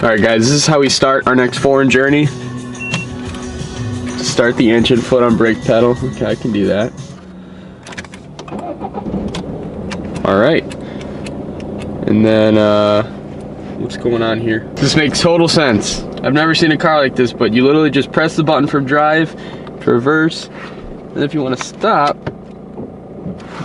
Alright guys, this is how we start our next foreign journey. Start the engine, foot on brake pedal. Okay, I can do that. Alright. And then, what's going on here? This makes total sense. I've never seen a car like this, but you literally just press the button for drive, to reverse, and if you want to stop,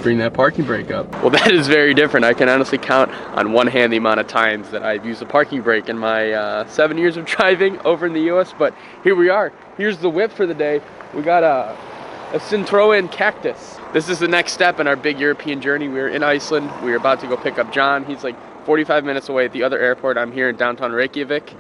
bring that parking brake up. Well, that is very different. I can honestly count on one hand the amount of times that I've used a parking brake in my 7 years of driving over in the US, but here we are. Here's the whip for the day. We got a Citroen Cactus. This is the next step in our big European journey. We're in Iceland. We're about to go pick up John. He's like 45 minutes away at the other airport. I'm here in downtown Reykjavik.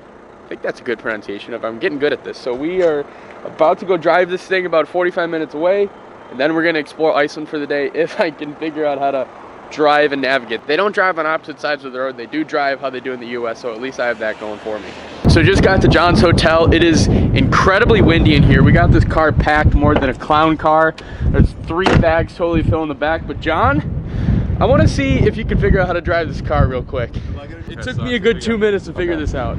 I think that's a good pronunciation of it. I'm getting good at this. So we are about to go drive this thing about 45 minutes away. And then we're gonna explore Iceland for the day if I can figure out how to drive and navigate. They don't drive on opposite sides of the road. They do drive how they do in the US, so at least I have that going for me. So just got to John's hotel. It is incredibly windy in here. We got this car packed more than a clown car. There's 3 bags totally filling the back. But John, I wanna see if you can figure out how to drive this car real quick. It took me a good 2 minutes to figure this out.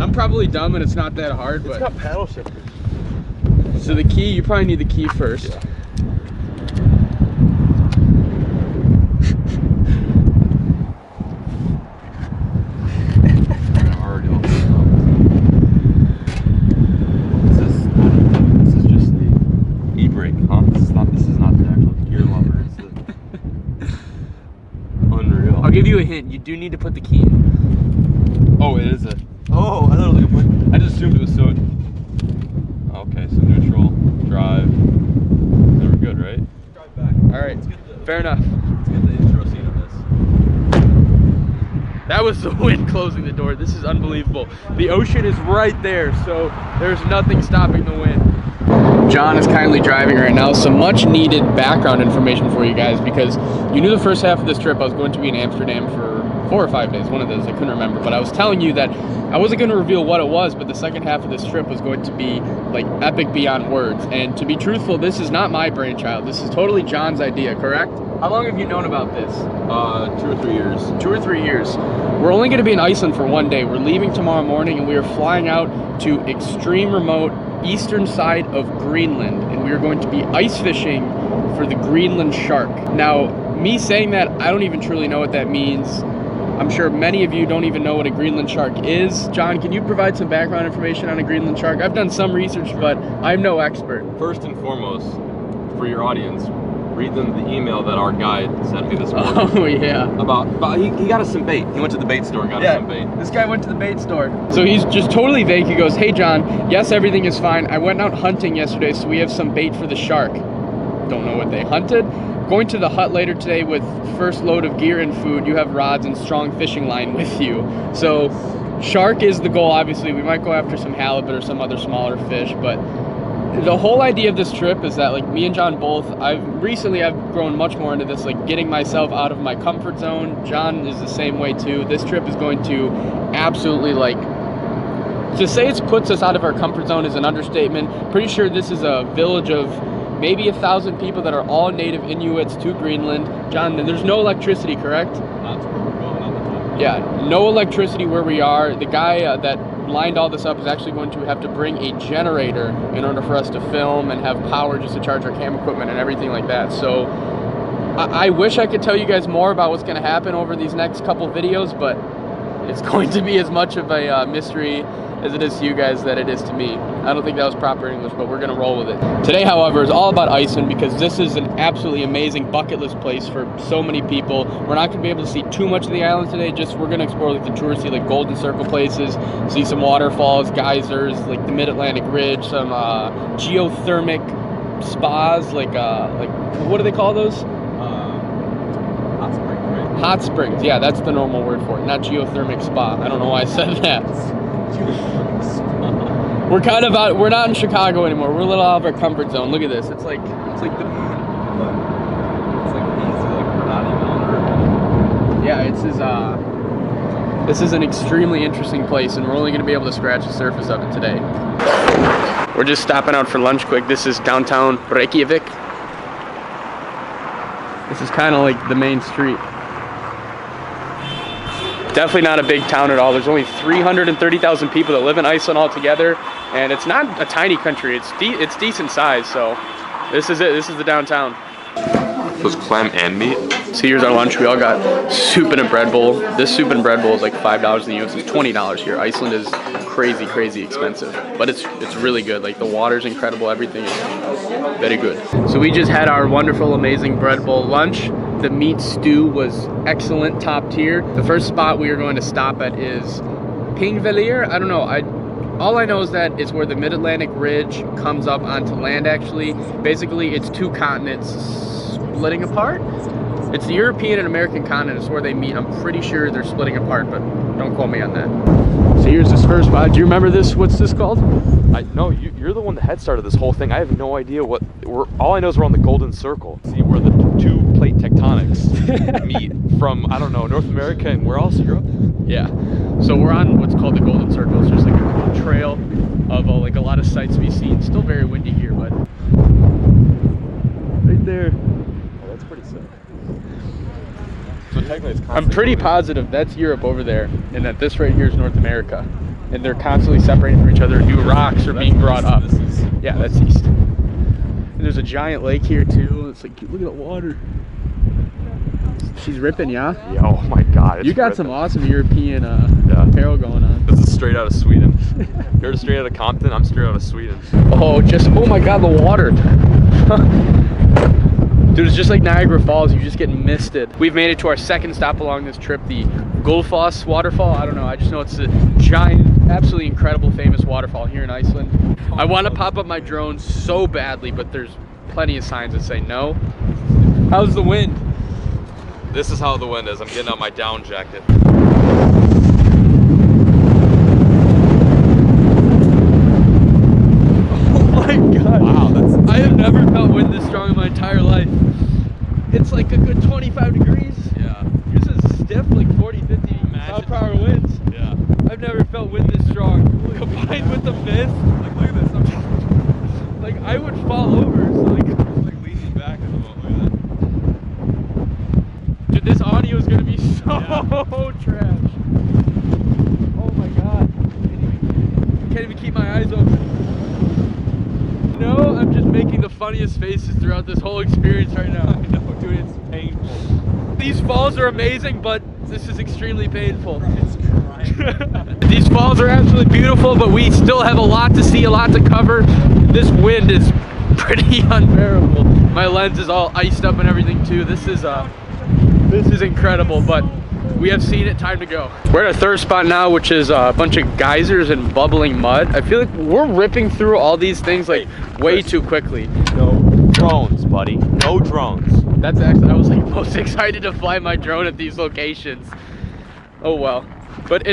I'm probably dumb and it's not that hard, but. It's got paddle shifters. So the key, you probably need the key first. Yeah. This is just the e-brake, huh? This is not the actual gear lever. It's the unreal. I'll give you a hint. You do need to put the key in. Oh, it is a. Oh, I thought it was like a point. I just assumed it was so. Okay, so neutral, drive. Then we're good, right? Drive back. All right, fair enough. Let's get the intro scene of this. That was the wind closing the door. This is unbelievable. The ocean is right there, so there's nothing stopping the wind. John is kindly driving right now. Some much needed background information for you guys, because you knew the first half of this trip I was going to be in Amsterdam for 4 or 5 days, one of those, I couldn't remember, but I was telling you that I wasn't going to reveal what it was, but the second half of this trip was going to be like epic beyond words. And to be truthful, this is not my brainchild. This is totally John's idea, correct? How long have you known about this? 2 or 3 years. 2 or 3 years. We're only going to be in Iceland for 1 day. We're leaving tomorrow morning and we are flying out to extreme remote eastern side of Greenland, and we are going to be ice fishing for the Greenland shark. Now, me saying that, I don't even truly know what that means. I'm sure many of you don't even know what a Greenland shark is. John, can you provide some background information on a Greenland shark? I've done some research, but I'm no expert. First and foremost, for your audience, read them the email that our guide sent me this morning. Oh yeah. About he got us some bait. He went to the bait store and got us some bait. This guy went to the bait store. So he's just totally vague. He goes, "Hey John, yes, everything is fine. I went out hunting yesterday, so we have some bait for the shark." Don't know what they hunted. Going to the hut later today with first load of gear and food. You have rods and strong fishing line with you. So shark is the goal, obviously. We might go after some halibut or some other smaller fish, but the whole idea of this trip is that, like, me and John both, I've grown much more into this, like getting myself out of my comfort zone. John is the same way too. This trip is going to absolutely, like, to say it puts us out of our comfort zone is an understatement. Pretty sure this is a village of maybe 1,000 people that are all native Inuits to Greenland. John, there's no electricity, correct? That's where we're going on the trip. Yeah, no electricity where we are. The guy that lined all this up is actually going to have to bring a generator in order for us to film and have power just to charge our camera equipment and everything like that. So I wish I could tell you guys more about what's going to happen over these next couple videos, but it's going to be as much of a mystery as it is to you guys that it is to me. I don't think that was proper English, but we're gonna roll with it. Today, however, is all about Iceland, because this is an absolutely amazing bucket list place for so many people. We're not gonna be able to see too much of the island today, just we're gonna explore like the touristy, like Golden Circle places, see some waterfalls, geysers, like the Mid-Atlantic Ridge, some geothermic spas, like what do they call those? Hot springs, right? Hot springs, yeah, that's the normal word for it, not geothermic spa. I don't know why I said that. We're kind of out, we're not in Chicago anymore. We're a little out of our comfort zone. Look at this. It's like the moon. It's like easy, like we're not even on Earth. Yeah, this is an extremely interesting place, and we're only going to be able to scratch the surface of it today. We're just stopping out for lunch quick. This is downtown Reykjavik. This is kind of like the main street. definitely not a big town at all. There's only 330,000 people that live in Iceland altogether, and it's not a tiny country. It's decent size. So this is it. This is the downtown. Those clam and meat. So here's our lunch. We all got soup and a bread bowl. This soup and bread bowl is like $5 in the US. It's $20 here. Iceland is crazy, crazy expensive, but it's really good. Like the water's incredible. Everything is very good. So we just had our wonderful, amazing bread bowl lunch. The meat stew was excellent, top tier. The first spot we are going to stop at is Pingvellir. I don't know. All I know is that it's where the Mid-Atlantic Ridge comes up onto land, actually. Basically, it's two continents splitting apart. It's the European and American continent. It's where they meet. I'm pretty sure they're splitting apart, but don't quote me on that. So here's this first spot. Do you remember this? What's this called? No, you're the one that had started this whole thing. I have no idea what all I know is we're on the Golden Circle. See where the two plate tectonics meet from, I don't know, North America and where else? Europe? Yeah. So we're on what's called the Golden Circle. It's just like a cool trail of like a lot of sights to be seen. Still very windy here, but right there. Oh, that's pretty sick. So technically it's I'm pretty positive that's Europe over there, and that this right here is North America. And they're constantly separating from each other. New rocks are being brought up. Yeah, that's east. And there's a giant lake here too. It's like, look at the water. She's ripping, yeah? Yeah, oh my God. You got ripping. Some awesome European apparel going on. This is straight out of Sweden. You're straight out of Compton, I'm straight out of Sweden. Oh, oh my God, the water. Dude, it's just like Niagara Falls. You just get misted. We've made it to our second stop along this trip, the Gullfoss waterfall. I don't know, I just know it's a giant, absolutely incredible, famous waterfall here in Iceland. I want to pop up my drone so badly, but there's plenty of signs that say no. How's the wind? This is how the wind is. I'm getting out my down jacket. Oh my God. Wow, I have never felt wind this strong in my entire life. It's like a good 25 degrees. Yeah. This is stiff, like 40, 50 mile-per-hour winds. Yeah. I've never felt wind this strong. Combined with the mist. Like, look at this. Like, I would fall over. So like leaning back at the moment. Look at that. Dude, this audio is gonna be so trash. Oh my God. I can't even keep my eyes open. No, I'm just making the funniest faces throughout this whole experience right now. I know, dude, it's painful. These falls are amazing, but this is extremely painful. It's crying. These falls are absolutely beautiful, but we still have a lot to see, a lot to cover. This wind is pretty unbearable. My lens is all iced up and everything too. This is incredible, but we have seen it. Time to go. We're at our third spot now, which is a bunch of geysers and bubbling mud. I feel like we're ripping through all these things like way too quickly. No drones, buddy. No drones. That's actually, I was like most excited to fly my drone at these locations. Oh well. But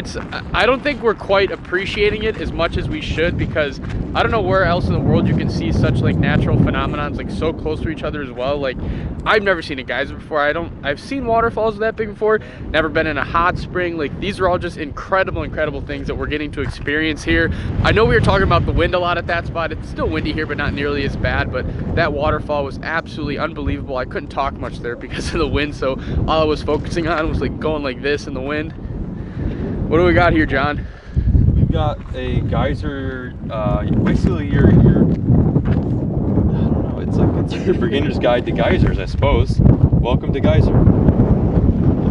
I don't think we're quite appreciating it as much as we should, because I don't know where else in the world you can see such like natural phenomenons like so close to each other as well. Like, I've never seen a geyser before. I've seen waterfalls that big before, never been in a hot spring. Like, these are all just incredible things that we're getting to experience here. I know we were talking about the wind a lot at that spot. It's still windy here, but not nearly as bad. But that waterfall was absolutely unbelievable. I couldn't talk much there because of the wind, so all I was focusing on was like going like this in the wind. What do we got here, John? We've got a geyser, basically your I don't know, it's your beginner's guide to geysers, I suppose. Welcome to Geyser.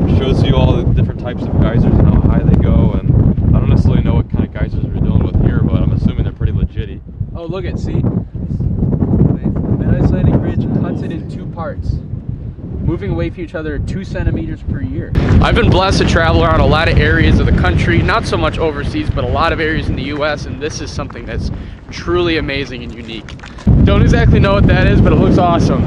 It shows you all the different types of geysers and how high they go, and I don't necessarily know what kind of geysers we're dealing with here, but I'm assuming they're pretty legit-y. Oh, look at, see? The Icelandic Ridge cuts it in two parts, moving away from each other 2 centimeters per year. I've been blessed to travel around a lot of areas of the country, not so much overseas, but a lot of areas in the US, and this is something that's truly amazing and unique. Don't exactly know what that is, but it looks awesome.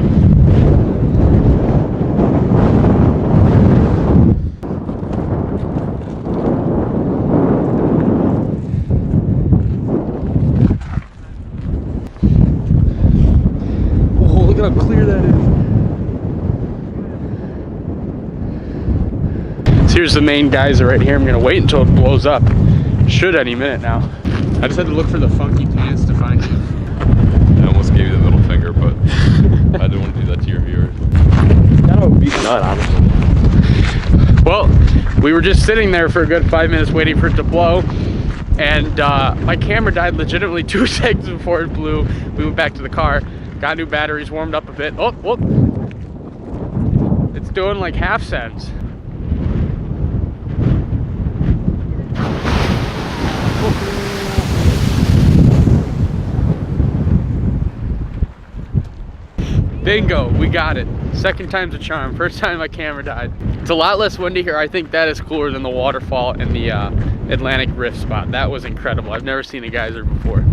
Oh, look at how clear that is. Here's the main geyser right here. I'm gonna wait until it blows up. Should any minute now. I just had to look for the funky plants to find you. I almost gave you the middle finger, but I didn't want to do that to your viewers. Kind of a beat nut, honestly. Well, we were just sitting there for a good 5 minutes waiting for it to blow, and my camera died legitimately 2 seconds before it blew. We went back to the car, got new batteries, warmed up a bit. Oh, whoop. It's doing like half cents. Bingo, we got it. Second time's a charm. First time my camera died. It's a lot less windy here. I think that is cooler than the waterfall in the Atlantic Rift spot. That was incredible. I've never seen a geyser before.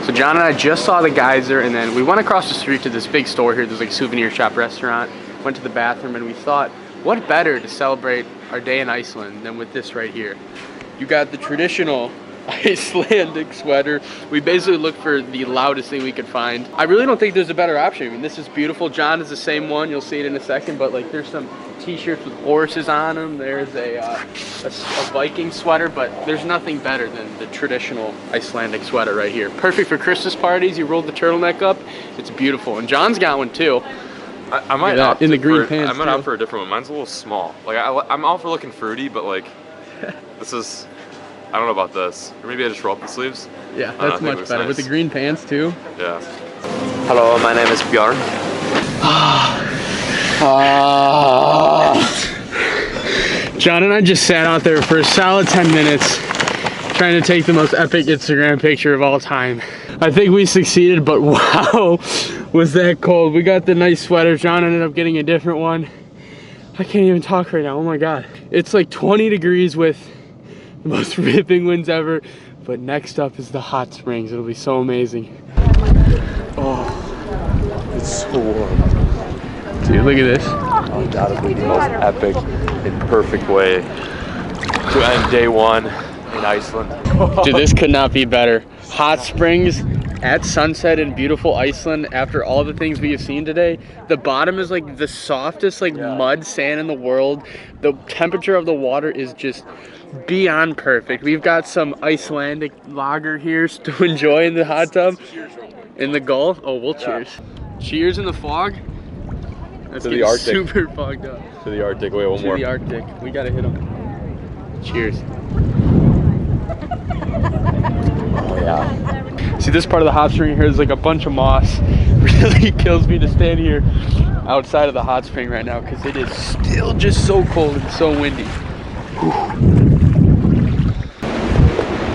So John and I just saw the geyser, and then we went across the street to this big store here. There's like a souvenir shop restaurant. Went to the bathroom, and we thought, what better to celebrate our day in Iceland than with this right here? You got the traditional Icelandic sweater. We basically looked for the loudest thing we could find. I really don't think there's a better option. I mean, this is beautiful. John is the same one. You'll see it in a second, but like there's some t-shirts with horses on them. There's a Viking sweater, but there's nothing better than the traditional Icelandic sweater right here. Perfect for Christmas parties. You roll the turtleneck up. It's beautiful. And John's got one too. I might opt in the green pants. I might opt for a different one. Mine's a little small. Like I'm all for looking fruity, but like this is. I don't know about this. Or maybe I just roll up the sleeves. Yeah, that's much better. Nice. With the green pants too. Yeah. Hello, my name is Bjorn. John and I just sat out there for a solid 10 minutes trying to take the most epic Instagram picture of all time. I think we succeeded, but wow, was that cold. We got the nice sweater. John ended up getting a different one. I can't even talk right now. Oh my God. It's like 20 degrees with the most ripping winds ever, but next up is the hot springs. It'll be so amazing. Oh, it's so warm. Dude, look at this. Undoubtedly the most epic and perfect way to end day one in Iceland. Dude, this could not be better. Hot springs at sunset in beautiful Iceland after all the things we have seen today. The bottom is like the softest mud sand in the world. The temperature of the water is just beyond perfect. We've got some Icelandic lager here to enjoy in the hot tub. In the Gulf. Oh, we'll cheers. Cheers in the fog. That's to the Arctic. Super fogged up. To the Arctic. Wait, one more. To the Arctic. We gotta hit them. Cheers. Oh yeah. See, this part of the hot spring here is like a bunch of moss. Really kills me to stand here outside of the hot spring right now because it is still just so cold and so windy. Whew.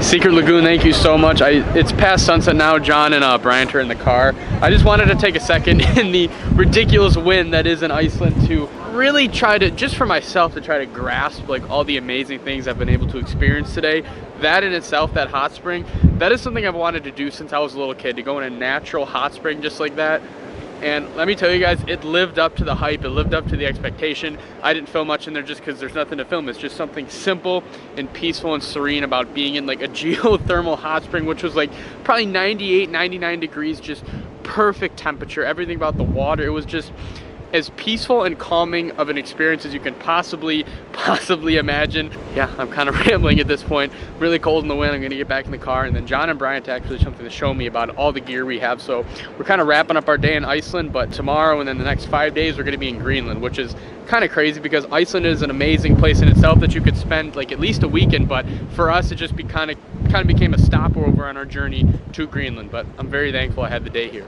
Secret Lagoon, thank you so much. It's past sunset now. John and Bryant are in the car. I just wanted to take a second in the ridiculous wind that is in Iceland to really try to, just for myself, to try to grasp like all the amazing things I've been able to experience today. That in itself, that hot spring, that is something I've wanted to do since I was a little kid, to go in a natural hot spring just like that. And let me tell you guys, it lived up to the hype. It lived up to the expectation. I didn't film much in there just because there's nothing to film. It's just something simple and peaceful and serene about being in like a geothermal hot spring, which was like probably 98, 99 degrees, just perfect temperature. Everything about the water, it was just as peaceful and calming of an experience as you can possibly imagine. Yeah, I'm kind of rambling at this point. Really cold in the wind. I'm gonna get back in the car, and then John and Bryant actually something to show me about all the gear we have. So we're kind of wrapping up our day in Iceland, but tomorrow and then the next 5 days we're gonna be in Greenland, which is kind of crazy because Iceland is an amazing place in itself that you could spend like at least a weekend, but for us it just kind of became a stopover on our journey to Greenland. But I'm very thankful I had the day here.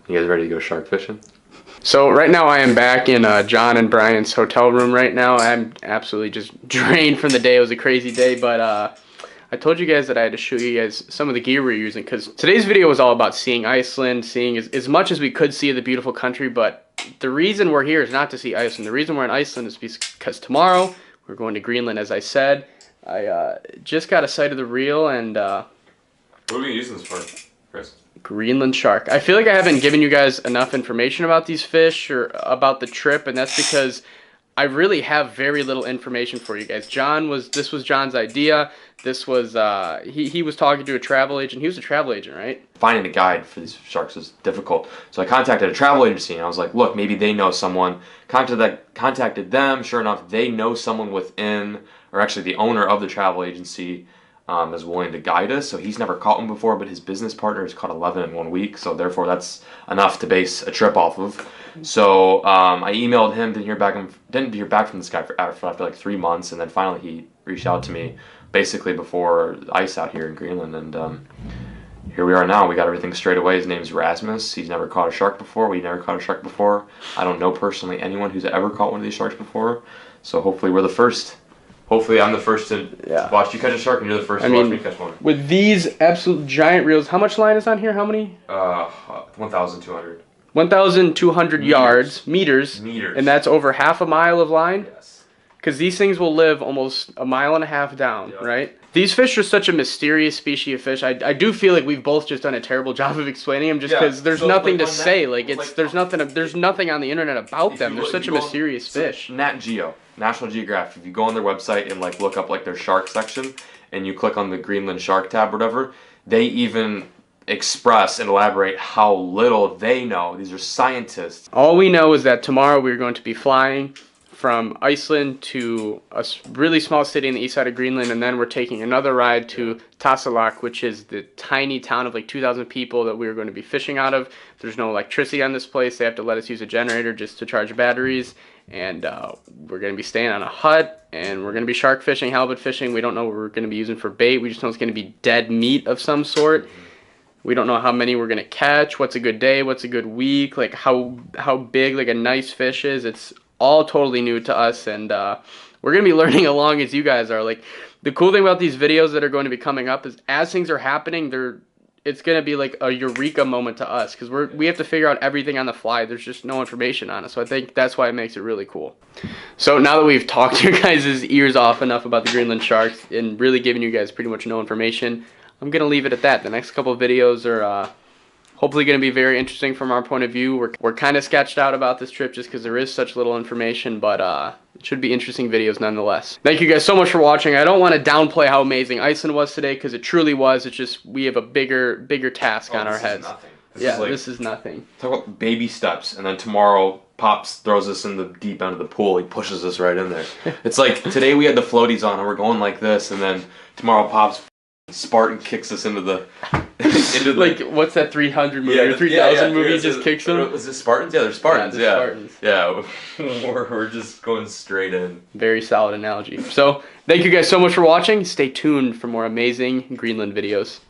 You guys ready to go shark fishing? So right now I am back in John and Brian's hotel room right now. I'm absolutely just drained from the day. It was a crazy day, but I told you guys that I had to show you guys some of the gear we're using because today's video was all about seeing Iceland, seeing as much as we could see of the beautiful country. But the reason we're here is not to see Iceland. The reason we're in Iceland is because tomorrow we're going to Greenland, as I said. I just got a sight of the reel and... what are we using this for, Chris? Greenland shark. I feel like I haven't given you guys enough information about these fish or about the trip, and that's because I really have very little information for you guys. This was John's idea. This was he was talking to a travel agent. He was a travel agent, right? Finding a guide for these sharks is difficult. So I contacted a travel agency and I was like, look, maybe they know someone. Contacted them. Sure enough, they know someone within, or actually the owner of the travel agency is willing to guide us. So he's never caught one before, but his business partner has caught 11 in 1 week. So therefore, that's enough to base a trip off of. So I emailed him, didn't hear back from this guy after like 3 months, and then finally he reached out to me basically before ice out here in Greenland, and here we are now. We got everything straight away. His name's Rasmus. He's never caught a shark before. We never caught a shark before. I don't know personally anyone who's ever caught one of these sharks before. So hopefully we're the first. Hopefully I'm the first to watch you catch a shark, and you're the first to watch me catch one. With these absolute giant reels, how much line is on here? How many? 1,200. 1,200 yards, meters. And that's over half a mile of line? Yes. Because these things will live almost a mile and a half down, right? These fish are such a mysterious species of fish. I do feel like we've both just done a terrible job of explaining them, just because there's nothing to say. Like there's nothing on the internet about them. They're such a mysterious fish. Nat Geo, National Geographic. If you go on their website and like look up like their shark section, and you click on the Greenland shark tab or whatever, they even express and elaborate how little they know. These are scientists. All we know is that tomorrow we're going to be flying from Iceland to a really small city in the east side of Greenland, and then we're taking another ride to Tassalak, which is the tiny town of like 2,000 people that we're going to be fishing out of. There's no electricity on this place. They have to let us use a generator just to charge batteries, and we're going to be staying on a hut, and we're going to be shark fishing, halibut fishing. We don't know what we're going to be using for bait. We just know it's going to be dead meat of some sort. We don't know how many we're going to catch, what's a good day, what's a good week, like how big like a nice fish is. It's all totally new to us, and we're going to be learning along as you guys are. Like, the cool thing about these videos that are going to be coming up is as things are happening, it's going to be like a eureka moment to us, because we have to figure out everything on the fly. There's just no information on it, so I think that's why it makes it really cool. So now that we've talked your guys' ears off enough about the Greenland sharks and really given you guys pretty much no information, I'm going to leave it at that. The next couple of videos are hopefully going to be very interesting from our point of view. We're kind of sketched out about this trip just because there is such little information, but it should be interesting videos nonetheless. Thank you guys so much for watching. I don't want to downplay how amazing Iceland was today, because it truly was. It's just we have a bigger task on our heads. This is nothing. Talk about baby steps, and then tomorrow Pops throws us in the deep end of the pool. He pushes us right in there. It's like today we had the floaties on and we're going like this, and then tomorrow Pops Spartan kicks us into the like, what's that 300 movie or 3000 movie just kicks them? Was it Spartans? Yeah, they're Spartans. Yeah, Spartans. Yeah, we're just going straight in. Very solid analogy. So, thank you guys so much for watching. Stay tuned for more amazing Greenland videos.